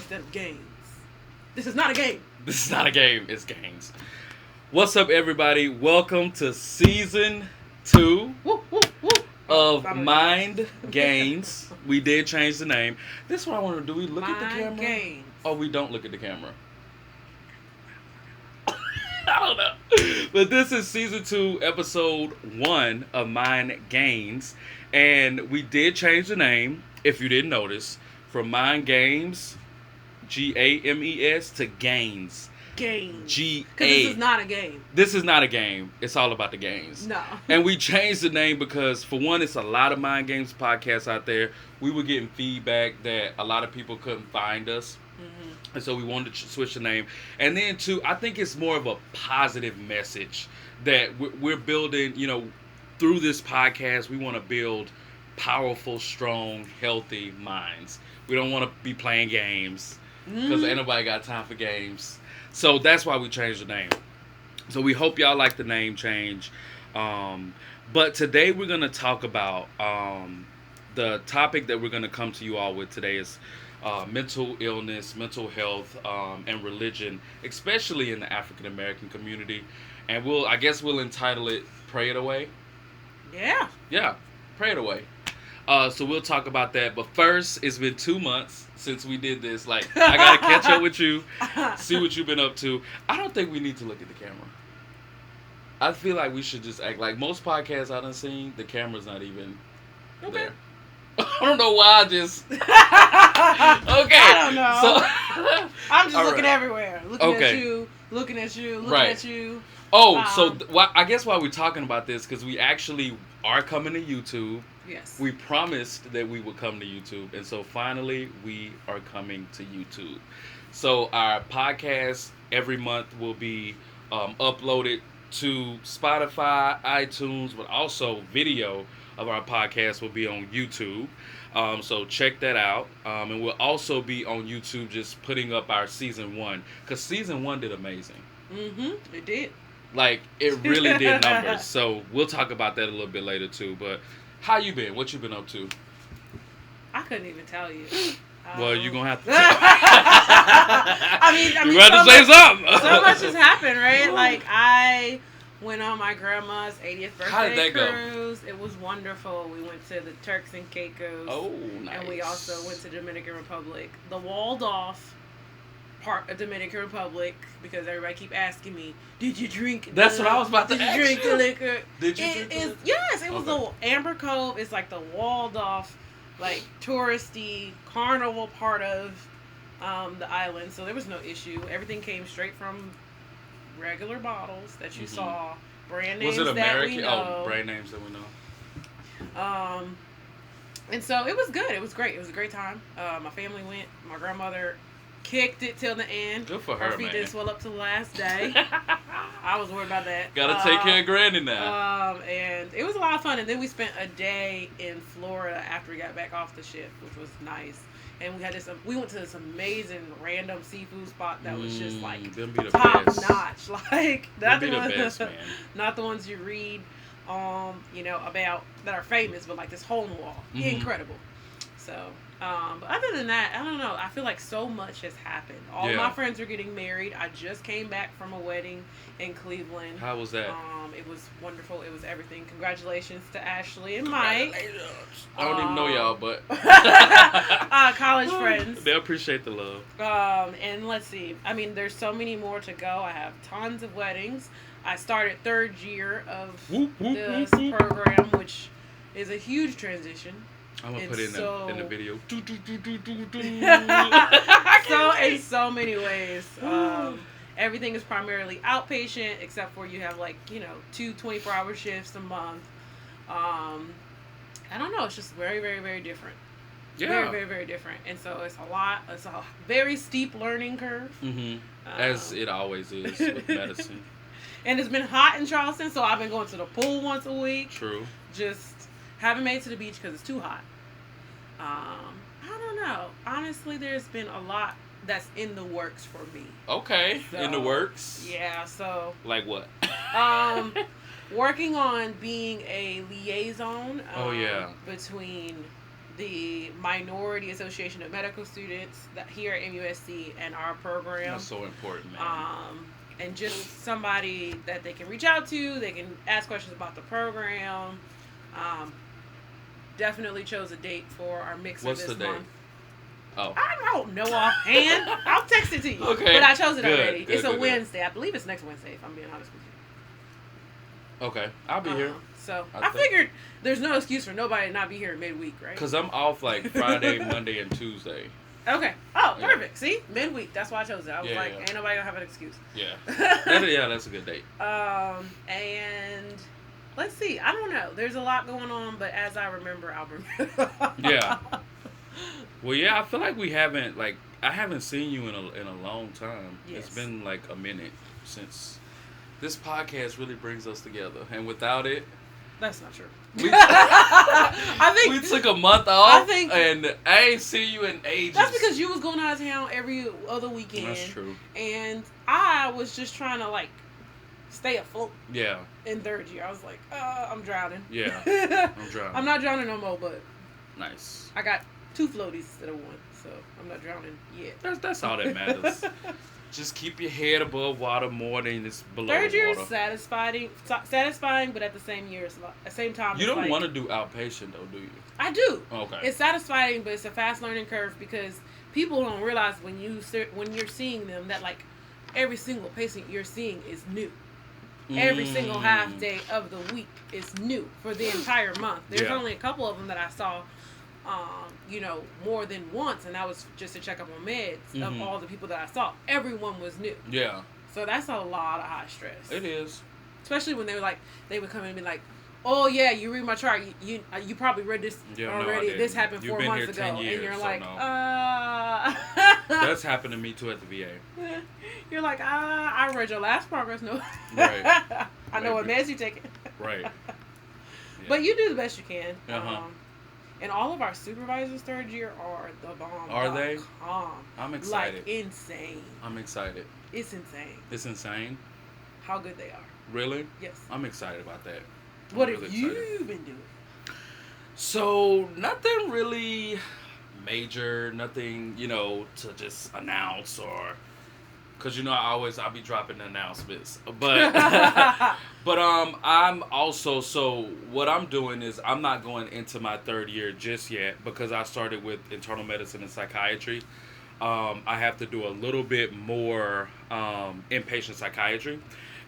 instead of games. This is not a game. This is not a game, it's games. What's up, everybody? Welcome to season 2 Woo, woo, woo. of Mind Games. We did change the name. This is what I want to do. We look at the camera? Games. Or we don't look at the camera? I don't know. But this is season 2, episode 1 of Mind Games. And we did change the name, if you didn't notice, from Mind Games, Games, to Gains. Games. G-A. Because this is not a game. This is not a game. It's all about the games. No. And we changed the name because, for one, it's a lot of Mind Games podcasts out there. We were getting feedback that a lot of people couldn't find us. Mm-hmm. And so we wanted to switch the name. And then, too, I think it's more of a positive message that we're building, through this podcast. We want to build powerful, strong, healthy minds. We don't want to be playing games because ain't nobody got time for games. So that's why we changed the name. So we hope y'all like the name change. But today we're going to talk about the topic that we're going to come to you all with today is mental illness, mental health, and religion, especially in the African American community. And I guess we'll entitle it Pray It Away. Yeah. Yeah, Pray It Away. So we'll talk about that. But first, it's been 2 months since we did this. I got to catch up with you, see what you've been up to. I don't think we need to look at the camera. I feel like we should just act like most podcasts I done seen, the camera's not even there. I don't know why I just... Okay. I don't know. So... I'm just looking everywhere. Looking at you, looking at you. Oh, so I guess why we're talking about this, because we actually are coming to YouTube. Yes. We promised that we would come to YouTube, and so finally we are coming to YouTube. So our podcast every month will be uploaded to Spotify, iTunes, but also video of our podcast will be on YouTube. So check that out. And we'll also be on YouTube just putting up our season 1, because season 1 did amazing. Mm-hmm. It did. It really did numbers. So we'll talk about that a little bit later too. But how you been? What you been up to? I couldn't even tell you. Well, you're going to have to I mean, you're going to say something. So much has happened, right? I went on my grandma's 80th birthday How did that cruise. It was wonderful. We went to the Turks and Caicos. Oh, nice. And we also went to Dominican Republic. The walled-off part of Dominican Republic, because everybody keep asking me, did you drink That's what I was about to ask Did you drink the liquor? Did you drink the liquor? Yes, it was the Amber Cove. It's like the walled-off, touristy carnival part of the island. So there was no issue. Everything came straight from regular bottles that you saw. Brand names was it American? that we know. Oh, brand names that we know. And so it was good. It was great. It was a great time. My family went. My grandmother kicked it till the end. Good for her, feet man. didn't swell up to the last day. I was worried about that. Gotta take care of Granny now. And it was a lot of fun. And then we spent a day in Florida after we got back off the ship, which was nice. And we had we went to this amazing random seafood spot that was just them be the top best. notch. Not the best, man. Not the ones you read, about that are famous, but this hole in the wall. Incredible. So, but other than that, I don't know. I feel like so much has happened. All of my friends are getting married. I just came back from a wedding in Cleveland. How was that? It was wonderful. It was everything. Congratulations to Ashley and Mike. I don't even know y'all, but college friends. They appreciate the love. And let's see. I mean, there's so many more to go. I have tons of weddings. I started 3rd year of this program, which is a huge transition. I'm gonna put it in the video. So in so many ways, everything is primarily outpatient, except for you have 2 24-hour shifts a month. I don't know. It's just very, very, very different. Yeah. Very, very, very different. And so it's a very steep learning curve. As it always is with medicine. And it's been hot in Charleston, so I've been going to the pool once a week. True. Just haven't made it to the beach because it's too hot. I don't know. Honestly, there's been a lot that's in the works for me. Okay, So, in the works. Yeah, so Like what? working on being a liaison Oh, yeah. between the Minority Association of Medical Students here at MUSC and our program. That's so important, man. And just somebody that they can reach out to. They can ask questions about the program. Definitely chose a date for our mixer What's this the date? month. Oh. I don't know offhand. I'll text it to you. Okay. But I chose it already. Good, it's a good. Wednesday. I believe it's next Wednesday, if I'm being honest with you. Okay. I'll be here. So I figured there's no excuse for nobody to not be here midweek, right? Because I'm off like Friday, Monday, and Tuesday. Okay. Oh, perfect. See? Midweek. That's why I chose it. I was Yeah, like, yeah. ain't nobody gonna have an excuse. Yeah. That's a good date. And let's see. I don't know. There's a lot going on, but as I remember, I'll remember. Yeah. Well, yeah, I feel like I haven't seen you in a long time. Yes. It's been like a minute since this podcast really brings us together. And without it, That's not true. I think we took a month off, and I ain't seen you in ages. That's because you was going out of town every other weekend. That's true. And I was just trying to like stay afloat. Yeah. In third year, I was like, I'm drowning. Yeah. I'm drowning. I'm not drowning no more, but nice. I got 2 floaties instead of 1, so I'm not drowning yet. That's all that matters. Just keep your head above water more than it's below Third year water. is satisfying, but at the same time, you don't want to do outpatient though, do you? I do. Okay. It's satisfying, but it's a fast learning curve because people don't realize when you're seeing them that like every single patient you're seeing is new. Every single half day of the week is new for the entire month. There's only a couple of them that I saw, more than once, and that was just to check up on meds. Of all the people that I saw, everyone was new. Yeah. So that's a lot of high stress. It is. Especially when they would come in and be like, "Oh yeah, you read my chart. You probably read this already. No, this happened You've 4 been months here ago." 10 years, and you're so like, no. That's happened to me too at the VA. You're like, I read your last progress note. Right. I know what meds you taking. Right. Yeah. But you do the best you can. Uh-huh. And all of our supervisors third year are the bomb. Are they? I'm excited. Like insane. I'm excited. It's insane. It's insane. How good they are. Really? Yes. I'm excited about that. What have you been doing? So nothing really major, nothing, to just announce or, cause I'll be dropping announcements, but, I'm also, so what I'm doing is I'm not going into my third year just yet because I started with internal medicine and psychiatry. I have to do a little bit more, inpatient psychiatry.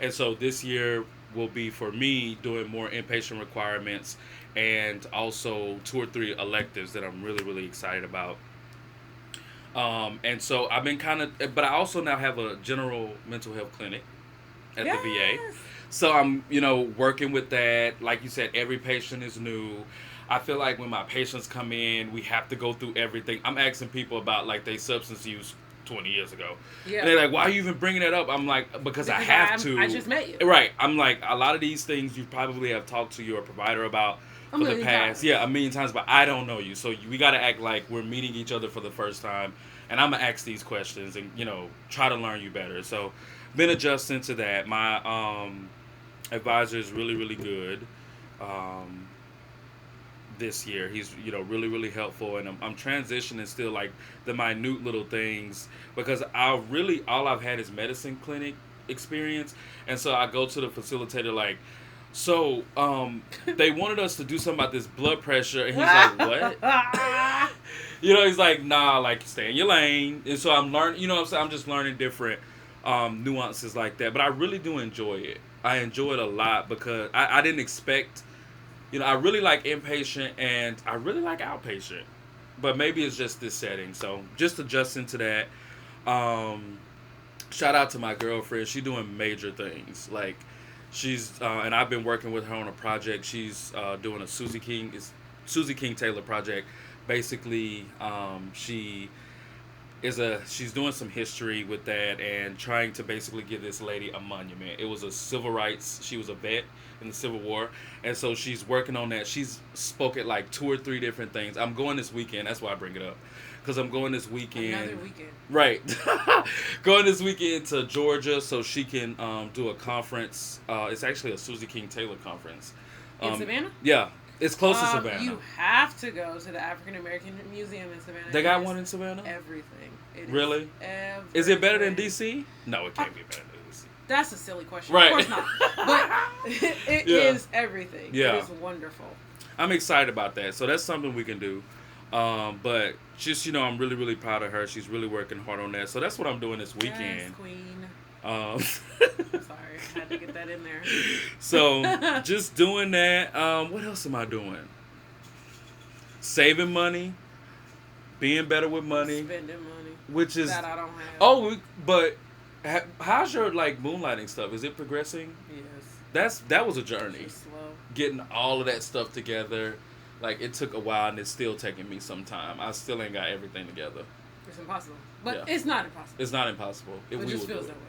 And so this year will be for me doing more inpatient requirements and also 2 or 3 electives that I'm really, really excited about. And so I've been but I also now have a general mental health clinic at the VA. So I'm, working with that. Like you said, every patient is new. I feel like when my patients come in, we have to go through everything. I'm asking people about like their substance use 20 years ago. Yeah. And they're like, why are you even bringing that up? I'm like, because I have to. I just met you. Right. I'm like, a lot of these things you probably have talked to your provider about for the past. Times. Yeah, a million times, but I don't know you. So we got to act like we're meeting each other for the first time. And I'm going to ask these questions and, try to learn you better. So been adjusting to that. My advisor is really, really good. This year he's really, really helpful, and I'm transitioning still like the minute little things because all I've had is medicine clinic experience, and so I go to the facilitator like, so they wanted us to do something about this blood pressure, and he's like, what? He's like, nah, like stay in your lane. And so I'm learning, what I'm saying, I'm just learning different nuances like that, but I really do enjoy it. I enjoy it a lot because I didn't expect. I really like inpatient and I really like outpatient, but maybe it's just this setting. So just adjusting to that. Shout out to my girlfriend. She's doing major things. Like she's, and I've been working with her on a project. She's doing a Susie King Taylor project. Basically, she's doing some history with that and trying to basically give this lady a monument. It was a civil rights. She was a vet in the Civil War, and so she's working on that. She's spoke at like 2 or 3 different things. I'm going this weekend. That's why I bring it up, because I'm going this weekend. Another weekend. Right. Going this weekend to Georgia so she can do a conference. It's actually a Susie King Taylor conference. In Savannah? Yeah. It's close to Savannah. You have to go to the African American Museum in Savannah. They got one in Savannah? Everything. Really? Everything. Is it better than DC? No, it can't be better than DC. That's a silly question. Right. Of course not. But it is everything. Yeah. It is wonderful. I'm excited about that. So that's something we can do. But just, I'm really, really proud of her. She's really working hard on that. So that's what I'm doing this weekend. Yes, queen. I'm sorry, I had to get that in there. So just doing that. What else am I doing? Saving money, being better with money, spending money, which is that I don't have. Oh, but how's your moonlighting stuff? Is it progressing? Yes. That was a journey. It's slow. Getting all of that stuff together, it took a while, and it's still taking me some time. I still ain't got everything together. It's impossible, but it's not impossible. It's not impossible. It just feels that way.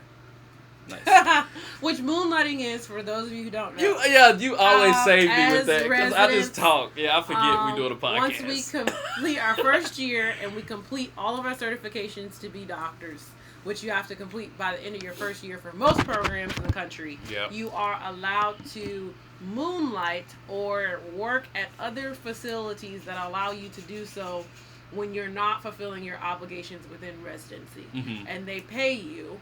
Nice. Which moonlighting is, for those of you who don't know. You always save me with that because I just talk. Yeah, I forget we doing a podcast. Once we complete our first year and we complete all of our certifications to be doctors, which you have to complete by the end of your first year for most programs in the country, you are allowed to moonlight or work at other facilities that allow you to do so when you're not fulfilling your obligations within residency. Mm-hmm. And they pay you.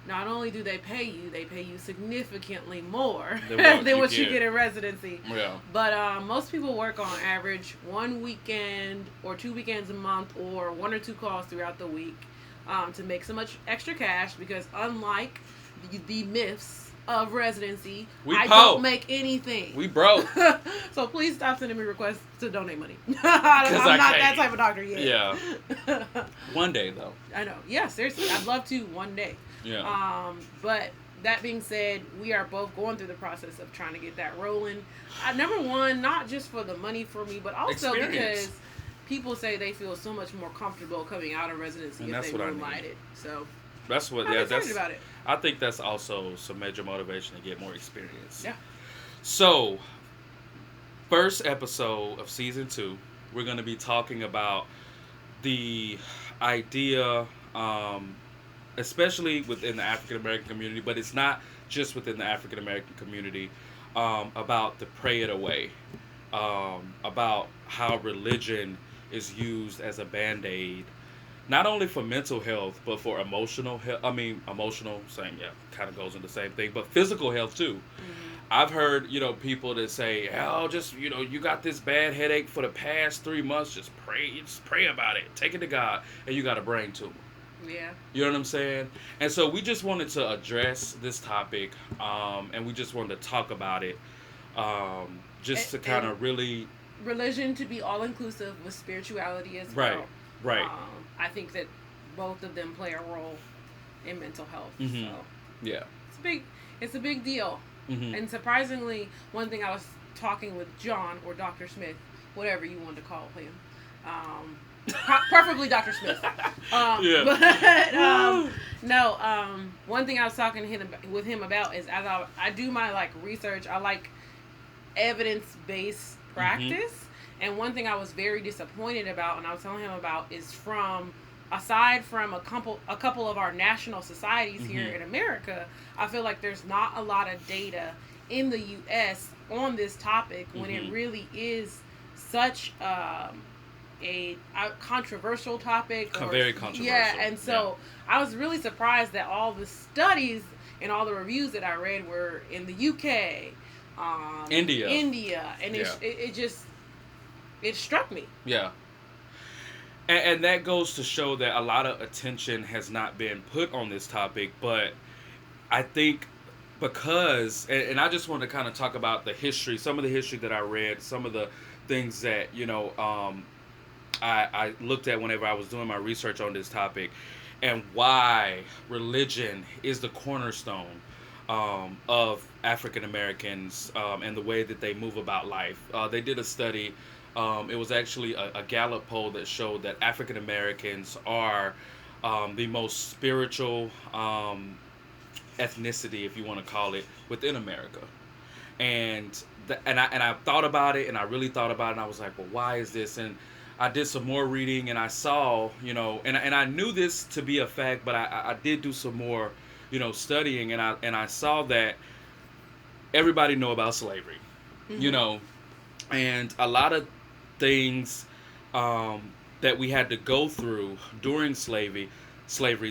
Not only do they pay you significantly more than what you get in residency. Yeah. But most people work on average 1 weekend or 2 weekends a month or 1 or 2 calls throughout the week to make so much extra cash, because unlike the myths of residency, I don't make anything. We broke. So please stop sending me requests to donate money. I'm not that type of doctor yet. Yeah. One day, though. I know. Yeah, seriously. I'd love to one day. Yeah. But that being said, we are both going through the process of trying to get that rolling. Number one, not just for the money for me, but also because people say they feel so much more comfortable coming out of residency if they moonlighted. So that's what. I'm excited about it. I think that's also some major motivation to get more experience. Yeah. So, first episode of season 2, we're going to be talking about the idea, especially within the African American community, but it's not just within the African American community, about the pray it away, about how religion is used as a band-aid, not only for mental health, but for emotional health. Emotional, kind of goes into the same thing, but physical health too. Mm-hmm. I've heard, people that say, you got this bad headache for the past 3 months, just pray about it. Take it to God, and you got a brain tumor. Yeah. You know what I'm saying? And so we just wanted to address this topic, and we just wanted to talk about it, to kind of really... Religion to be all-inclusive with spirituality as well. Right. I think that both of them play a role in mental health. Mm-hmm. So yeah, it's a big deal. Mm-hmm. And surprisingly, one thing I was talking with John or Dr. Smith, whatever you want to call him, preferably Dr. Smith. One thing I was talking with him about is, as I do my research, I like evidence-based practice. Mm-hmm. And one thing I was very disappointed about, and I was telling him about, is aside from a couple of our national societies mm-hmm. here in America, I feel like there's not a lot of data in the U.S. on this topic when mm-hmm. it really is such a controversial topic. Very controversial. Yeah, and so I was really surprised that all the studies and all the reviews that I read were in the UK, India, and it just... It struck me. Yeah. And that goes to show that a lot of attention has not been put on this topic, but I think because, and I just want to kind of talk about the history, some of the history that I read, some of the things that, I looked at whenever I was doing my research on this topic, and why religion is the cornerstone of African Americans and the way that they move about life. They did a study. It was actually a Gallup poll that showed that African Americans are the most spiritual ethnicity, if you want to call it, within America. And I thought about it, and I really thought about it, and I was like, well, why is this? And I did some more reading, and I saw, and I knew this to be a fact, but I did do some more, studying, and I saw that everybody know about slavery, mm-hmm. And a lot of things that we had to go through during slavery,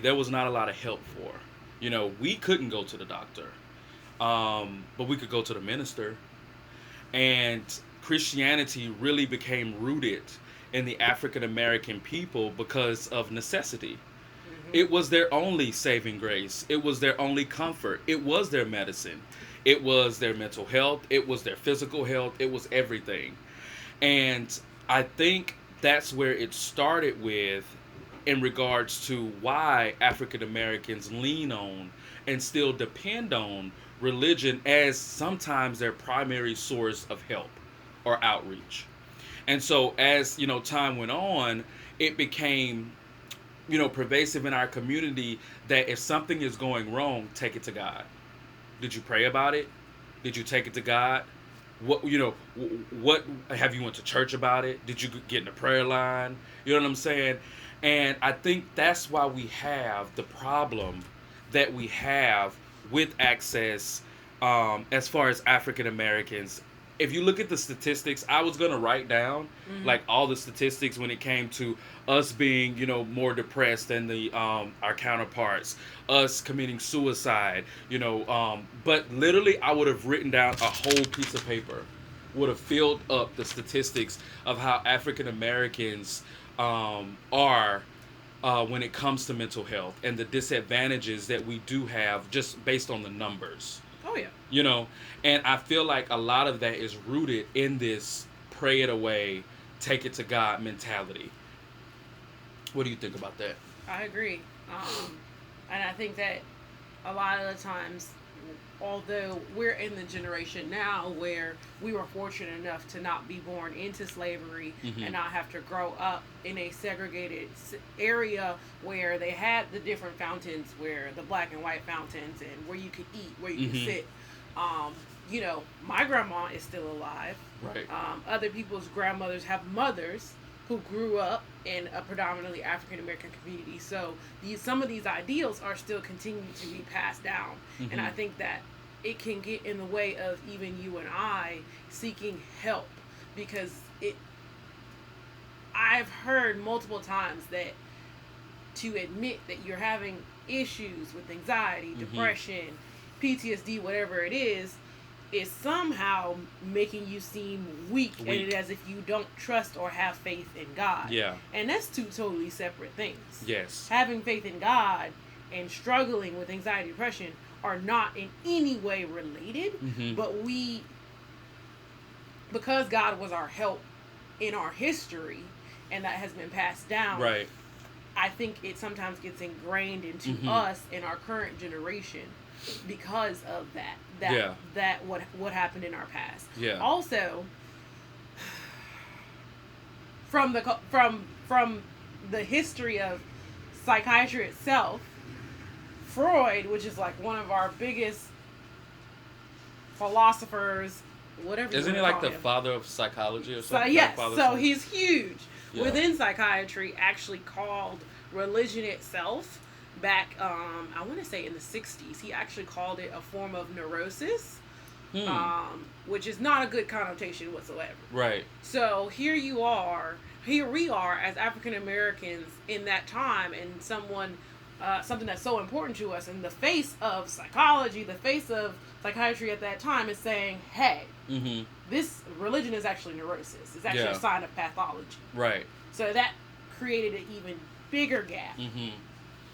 there was not a lot of help for. You know, we couldn't go to the doctor, but we could go to the minister. And Christianity really became rooted in the African American people because of necessity. It was their only saving grace. It was their only comfort. It was their medicine. It was their mental health. It was their physical health. It was everything. And I think that's where it started with, in regards to why African Americans lean on and still depend on religion as sometimes their primary source of help or outreach. And so as, time went on, it became, pervasive in our community that if something is going wrong, take it to God. Did you pray about it? Did you take it to God? What have you went to church about it? Did you get in the prayer line? You know what I'm saying? And I think that's why we have the problem that we have with access, as far as African Americans. If you look at the statistics, I was gonna write down like all the statistics when it came to us being, more depressed than the our counterparts, us committing suicide, but literally I would have written down a whole piece of paper, would have filled up the statistics of how African Americans are when it comes to mental health and the disadvantages that we do have just based on the numbers. Oh yeah. And I feel like a lot of that is rooted in this pray it away, take it to God mentality. What do you think about that? I agree. And I think that a lot of the times, although we're in the generation now where we were fortunate enough to not be born into slavery and not have to grow up in a segregated area where they had the different fountains, where the black and white fountains, and where you could eat, where you could sit. My grandma is still alive. Right. Other people's grandmothers have mothers who grew up in a predominantly African American community. So some of these ideals are still continuing to be passed down. And I think that it can get in the way of even you and I seeking help, because I've heard multiple times that to admit that you're having issues with anxiety, depression, PTSD, whatever it is somehow making you seem weak, and as if you don't trust or have faith in God. Yeah. And that's two totally separate things. Yes. Having faith in God and struggling with anxiety, depression are not in any way related, but because God was our help in our history and that has been passed down. Right. I think it sometimes gets ingrained into us in our current generation because of that what happened in our past. Yeah. Also, from the history of psychiatry itself, Freud, which is like one of our biggest philosophers, whatever. Isn't he like the father of psychology or something? So yes, so he's huge within psychiatry. Actually, called religion itself. Back, I want to say in the 60s, he actually called it a form of neurosis, which is not a good connotation whatsoever. Right. So here we are as African Americans in that time, and something that's so important to us in the face of psychology, the face of psychiatry at that time, is saying, hey, this religion is actually neurosis. It's actually a sign of pathology. Right. So that created an even bigger gap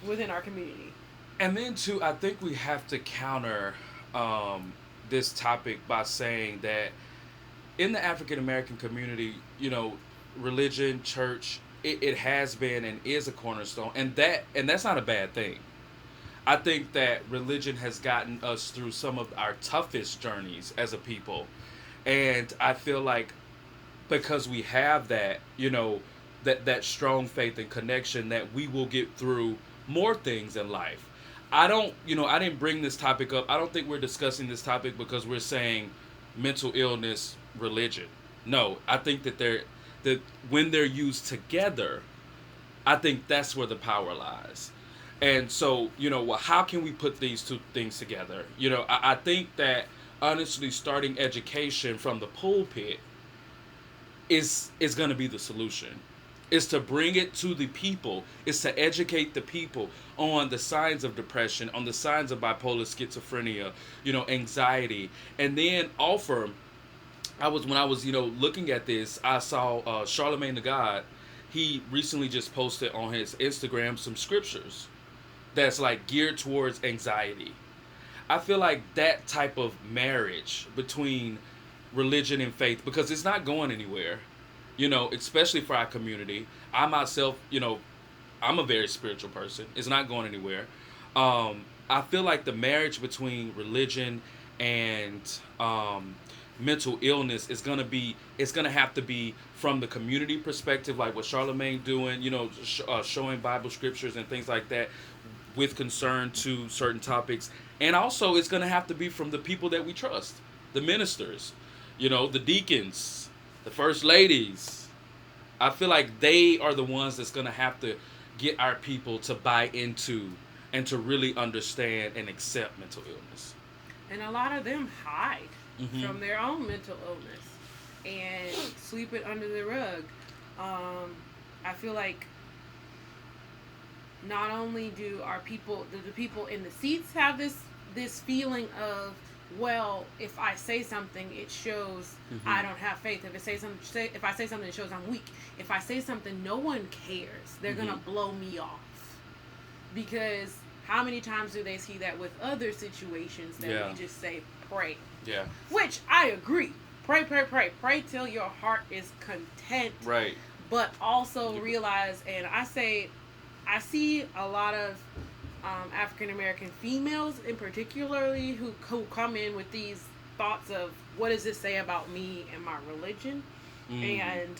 within our community. And then too, I think we have to counter this topic by saying that in the African American community, religion, church, it has been and is a cornerstone, and that's not a bad thing. I think that religion has gotten us through some of our toughest journeys as a people, and I feel like because we have that, that strong faith and connection, that we will get through more things in life. I didn't bring this topic up. I don't think we're discussing this topic because we're saying mental illness, religion. No, I think that when they're used together, I think that's where the power lies. And so, how can we put these two things together? I think that honestly starting education from the pulpit is going to be the solution. Is to bring it to the people. Is to educate the people on the signs of depression, on the signs of bipolar schizophrenia, anxiety, and then offer. When I was looking at this, I saw Charlemagne the God. He recently just posted on his Instagram some scriptures that's like geared towards anxiety. I feel like that type of marriage between religion and faith, because it's not going anywhere, especially for our community. I myself, I'm a very spiritual person. It's not going anywhere. I feel like the marriage between religion and mental illness is gonna have to be from the community perspective, like what Charlemagne doing, showing Bible scriptures and things like that with concern to certain topics. And also it's gonna have to be from the people that we trust, the ministers, the deacons, the first ladies. I feel like they are the ones that's gonna have to get our people to buy into and to really understand and accept mental illness. And a lot of them hide from their own mental illness and sweep it under the rug. I feel like not only do the people in the seats have this feeling of, well, if I say something, it shows I don't have faith. If I say something, it shows I'm weak. If I say something, no one cares. They're gonna blow me off. Because how many times do they see that with other situations that we just say, pray? Yeah. Which I agree. Pray, pray, pray. Pray till your heart is content. Right. But also realize, and I see a lot of African American females in particularly who come in with these thoughts of, what does this say about me and my religion and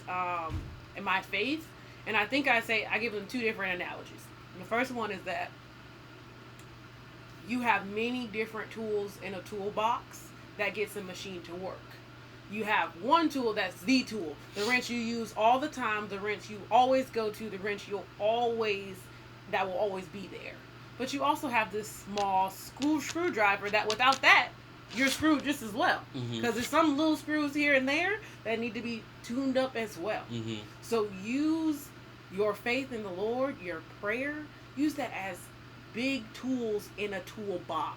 my faith? And I think I give them two different analogies. And the first one is that you have many different tools in a toolbox that gets a machine to work. You have one tool that's the tool, the wrench you use all the time, the wrench you always go to, the wrench that will always be there. But you also have this small screwdriver that without that, you're screwed just as well. Because there's some little screws here and there that need to be tuned up as well. So use your faith in the Lord, your prayer, use that as big tools in a toolbox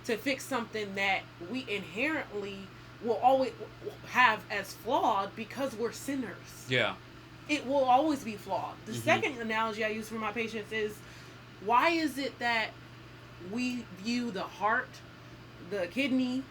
to fix something that we inherently will always have as flawed because we're sinners. Yeah. It will always be flawed. The second analogy I use for my patients is, why is it that we view the heart, the kidney,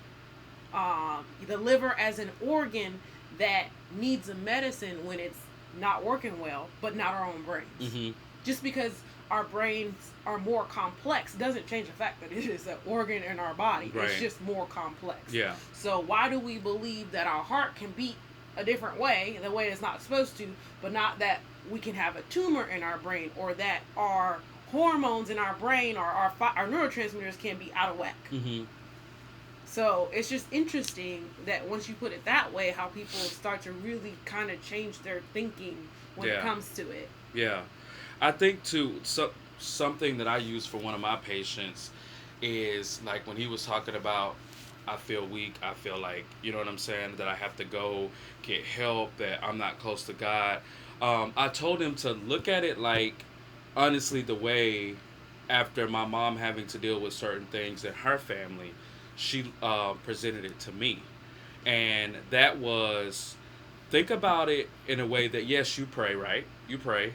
the liver as an organ that needs a medicine when it's not working well, but not our own brains? Just because our brains are more complex doesn't change the fact that it is an organ in our body. Right. It's just more complex. Yeah. So why do we believe that our heart can beat a different way, the way it's not supposed to, but not that we can have a tumor in our brain, or that our hormones in our brain or our neurotransmitters can be out of whack? So it's just interesting that once you put it that way, how people start to really kind of change their thinking when it comes to it. Yeah. I think too, something that I use for one of my patients is like when he was talking about, I feel weak, I feel like, you know what I'm saying, that I have to go get help, that I'm not close to God. I told him to look at it like, honestly, the way after my mom having to deal with certain things in her family, she presented it to me. And that was, think about it in a way that, yes, you pray, right? You pray.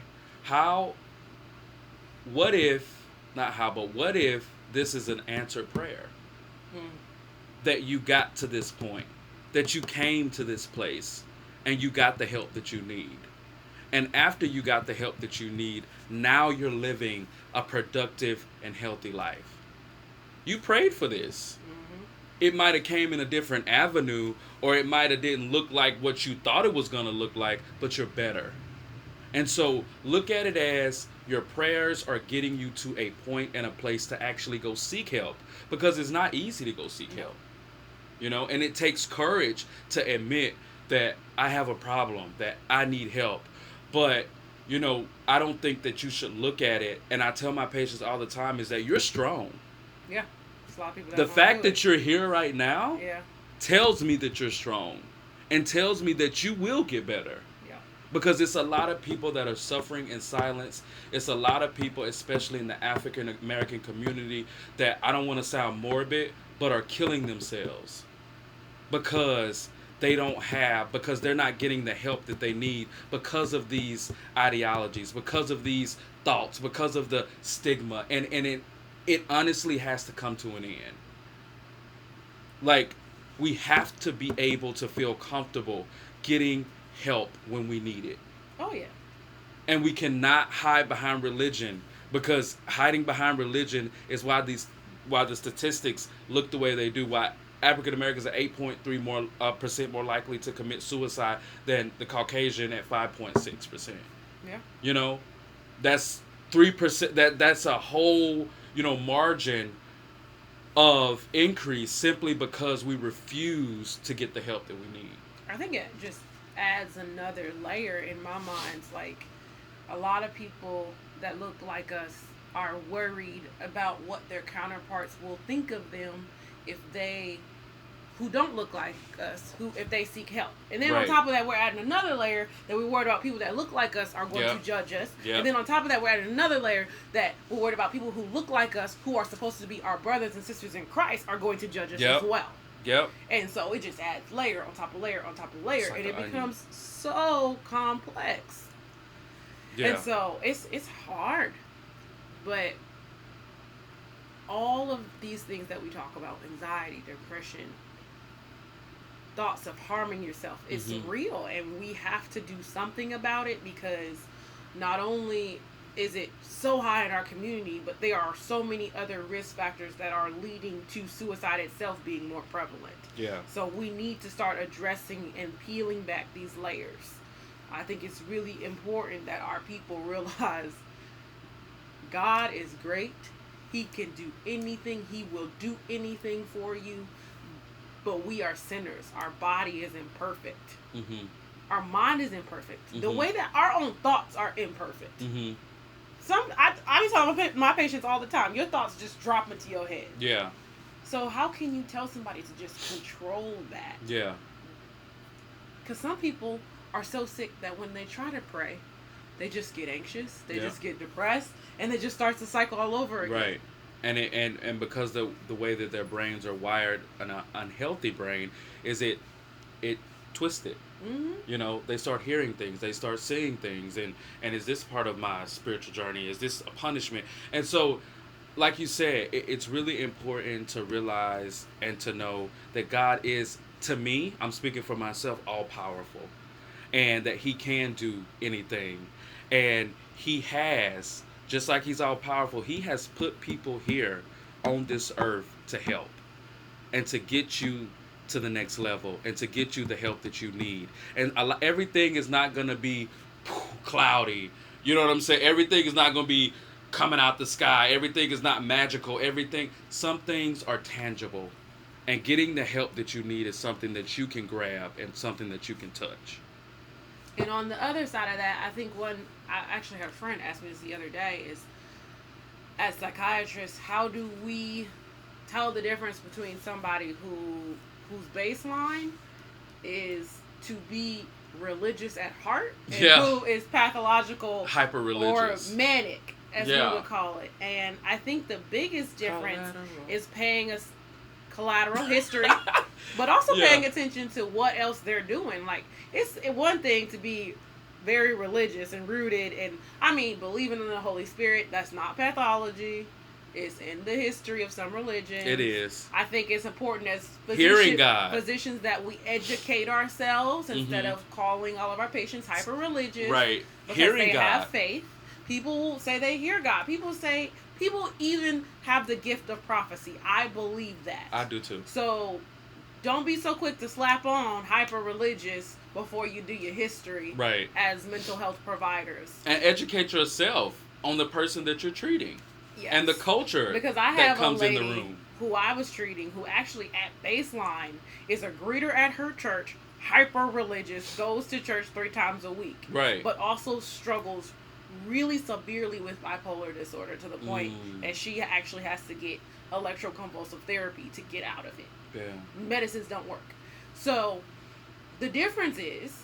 What if this is an answered prayer? That you got to this point, that you came to this place, and you got the help that you need. And after you got the help that you need, now you're living a productive and healthy life. You prayed for this. It might have came in a different avenue, or it might have didn't look like what you thought it was going to look like, but you're better. And so look at it as your prayers are getting you to a point and a place to actually go seek help, because it's not easy to go seek help, and it takes courage to admit that I have a problem, that I need help. But, I don't think that you should look at it, and I tell my patients all the time, is that you're strong. Yeah. A lot of people the fact that you're here right now tells me that you're strong. and tells me that you will get better. Yeah. Because it's a lot of people that are suffering in silence. It's a lot of people, especially in the African American community, that, I don't want to sound morbid, but are killing themselves because because they're not getting the help that they need because of these ideologies, because of these thoughts, because of the stigma. And it honestly has to come to an end. Like, we have to be able to feel comfortable getting help when we need it. Oh, yeah. And we cannot hide behind religion, because hiding behind religion is why the statistics look the way they do. Why African Americans are 8.3% percent more likely to commit suicide than the Caucasian at 5.6%. Yeah. You know, that's 3%. That's a whole, margin of increase simply because we refuse to get the help that we need. I think it just adds another layer in my mind. Like, a lot of people that look like us are worried about what their counterparts will think of them who don't look like us, if they seek help. And then Right. on top of that, we're adding another layer that we're worried about people that look like us are going to judge us. And then on top of that, we're adding another layer that we're worried about people who look like us, who are supposed to be our brothers and sisters in Christ, are going to judge us as well. Yep. And so it just adds layer on top of layer on top of layer, Like and it onion. becomes so complex. Yeah. And so it's hard. But all of these things that we talk about, anxiety, depression, thoughts of harming yourself, it's real, and we have to do something about it, because not only is it so high in our community, but there are so many other risk factors that are leading to suicide itself being more prevalent. Yeah. So we need to start addressing and peeling back these layers. I think it's really important that our people realize God is great. He can do anything. He will do anything for you. But we are sinners. Our body is imperfect. Mm-hmm. Our mind is imperfect. Mm-hmm. The way that our own thoughts are imperfect. Mm-hmm. I tell my patients all the time, your thoughts just drop into your head. Yeah. So how can you tell somebody to just control that? Yeah. Because some people are so sick that when they try to pray, they just get anxious, they just get depressed, and it just starts to cycle all over again. Right. And because the way that their brains are wired, an unhealthy brain, is it twisted. Mm-hmm. They start hearing things, they start seeing things, and is this part of my spiritual journey? Is this a punishment? And so, like you said, it's really important to realize and to know that God is, to me, I'm speaking for myself, all powerful, and that He can do anything, and He has. Just like He's all powerful, He has put people here on this earth to help and to get you to the next level and to get you the help that you need. And everything is not going to be cloudy. You know what I'm saying? Everything is not going to be coming out the sky. Everything is not magical. Some things are tangible. And getting the help that you need is something that you can grab and something that you can touch. And on the other side of that, I think I actually had a friend ask me this the other day, is, as psychiatrists, how do we tell the difference between somebody whose baseline is to be religious at heart and who is pathological, hyper-religious, or manic, as we would call it. And I think the biggest difference is paying us collateral history, but also paying attention to what else they're doing. Like, it's one thing to be very religious and rooted, and believing in the Holy Spirit. That's not pathology. It's in the history of some religions. It is. I think it's important as hearing God, physicians, that we educate ourselves instead of calling all of our patients hyper religious. Right. Because Hearing they God. have faith. People say they hear God. People even have the gift of prophecy. I believe that. I do too. So don't be so quick to slap on hyper religious before you do your history. Right. As mental health providers. And educate yourself on the person that you're treating. Yes. And the culture because I that have comes a lady in the room. Who I was treating, who actually at baseline is a greeter at her church, hyper religious, goes to church 3 times a week. Right. But also struggles really severely with bipolar disorder, to the point that she actually has to get electroconvulsive therapy to get out of it. Yeah. Medicines don't work. So The difference is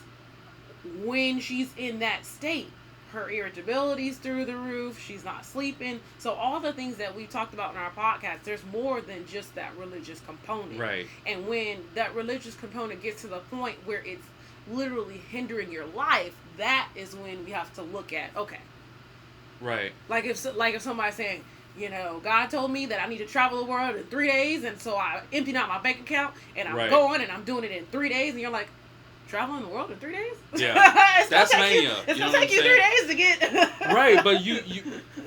when she's in that state, her irritability's through the roof, she's not sleeping. So all the things that we talked about in our podcast, there's more than just that religious component. Right. And when that religious component gets to the point where it's literally hindering your life, that is when we have to look at, okay. Right. Like if somebody's saying, you know, God told me that I need to travel the world in 3 days, and so I emptied out my bank account, and I'm going, and I'm doing it in 3 days, and you're like, traveling the world in 3 days? Yeah. That's mania. It's gonna take you 3 days to get. Right, but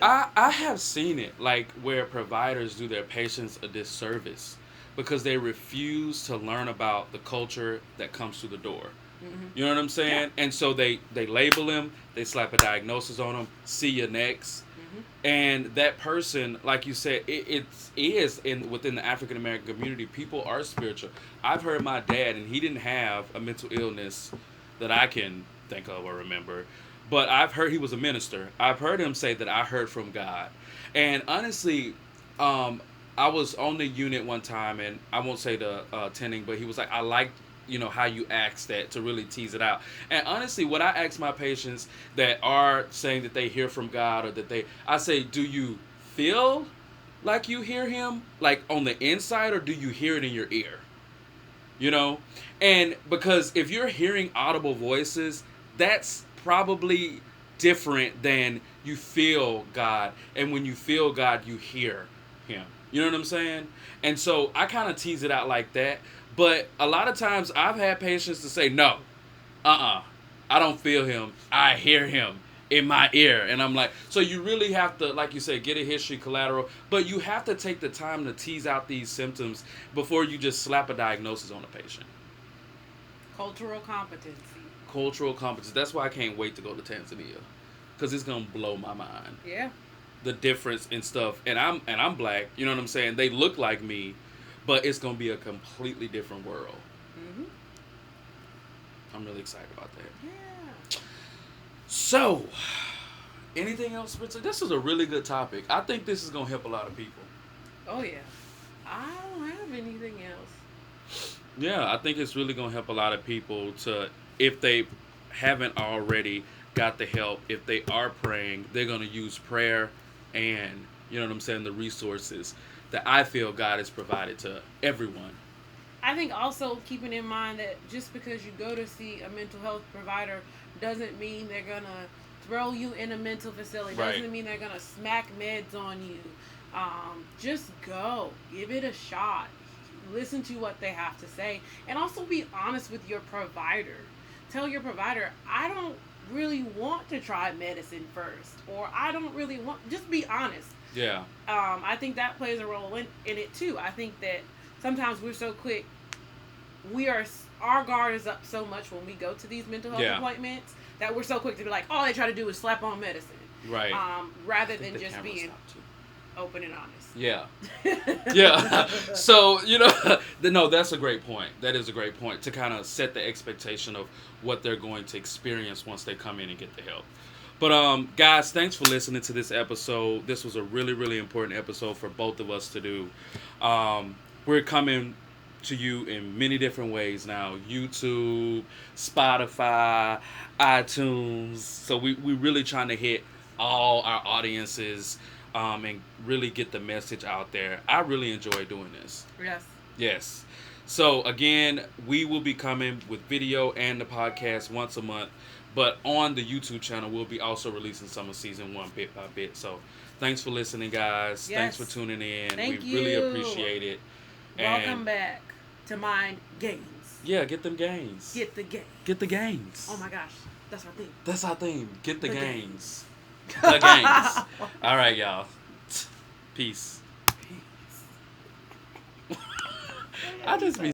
I have seen it, like, where providers do their patients a disservice because they refuse to learn about the culture that comes through the door. Mm-hmm. You know what I'm saying? Yeah. And so they label him, they slap a diagnosis on him, see you next. Mm-hmm. And that person, like you said, it is within the African American community, people are spiritual. I've heard my dad, and he didn't have a mental illness that I can think of or remember, but I've heard he was a minister. I've heard him say that I heard from God. And honestly, I was on the unit one time, and I won't say the attending, but he was like, I liked, you know, how you ask that to really tease it out. And honestly, what I ask my patients that are saying that they hear from God, or that I say, do you feel like you hear him, like on the inside, or do you hear it in your ear? You know? And because if you're hearing audible voices, that's probably different than you feel God. And when you feel God, you hear him. You know what I'm saying? And so I kind of tease it out like that. But a lot of times I've had patients to say, no, I don't feel him. I hear him in my ear. And I'm like, so you really have to, like you say, get a history collateral. But you have to take the time to tease out these symptoms before you just slap a diagnosis on a patient. Cultural competency. Cultural competence. That's why I can't wait to go to Tanzania, because it's gonna blow my mind. Yeah. The difference in stuff, and I'm black. You know what I'm saying? They look like me, but it's gonna be a completely different world. Mm-hmm. I'm really excited about that. Yeah. So, anything else, Spencer? This is a really good topic. I think this is gonna help a lot of people. Oh yeah. I don't have anything else. Yeah, I think it's really gonna help a lot of people to, if they haven't already got the help, if they are praying, they're gonna use prayer and, you know what I'm saying, the resources that I feel God has provided to everyone. I think also keeping in mind that just because you go to see a mental health provider doesn't mean they're gonna throw you in a mental facility. Right. Doesn't mean they're gonna smack meds on you. Just go, give it a shot, listen to what they have to say, and also be honest with your provider. Tell your provider, I don't really want to try medicine first, or I don't really want. Just be honest. Yeah. I think that plays a role in it too. I think that sometimes we're so quick. Our guard is up so much when we go to these mental health appointments that we're so quick to be like, all they try to do is slap on medicine. Right. Rather than just being open and honest. Yeah. Yeah. So, you know, no, that's a great point. That is a great point, to kind of set the expectation of what they're going to experience once they come in and get the help. But, guys, thanks for listening to this episode. This was a really, really important episode for both of us to do. We're coming to you in many different ways now. YouTube, Spotify, iTunes. So we're really trying to hit all our audiences and really get the message out there. I really enjoy doing this. Yes. Yes. So, again, we will be coming with video and the podcast once a month. But on the YouTube channel, we'll be also releasing some of season 1 bit by bit. So, thanks for listening, guys. Yes. Thanks for tuning in. Thank you. Really appreciate it. Welcome back to Mind Gains. Yeah, get them gains. Get the gains. Get the gains. Oh my gosh, that's our thing. That's our thing. Get the gains. The gains. All right, y'all. Peace. I just be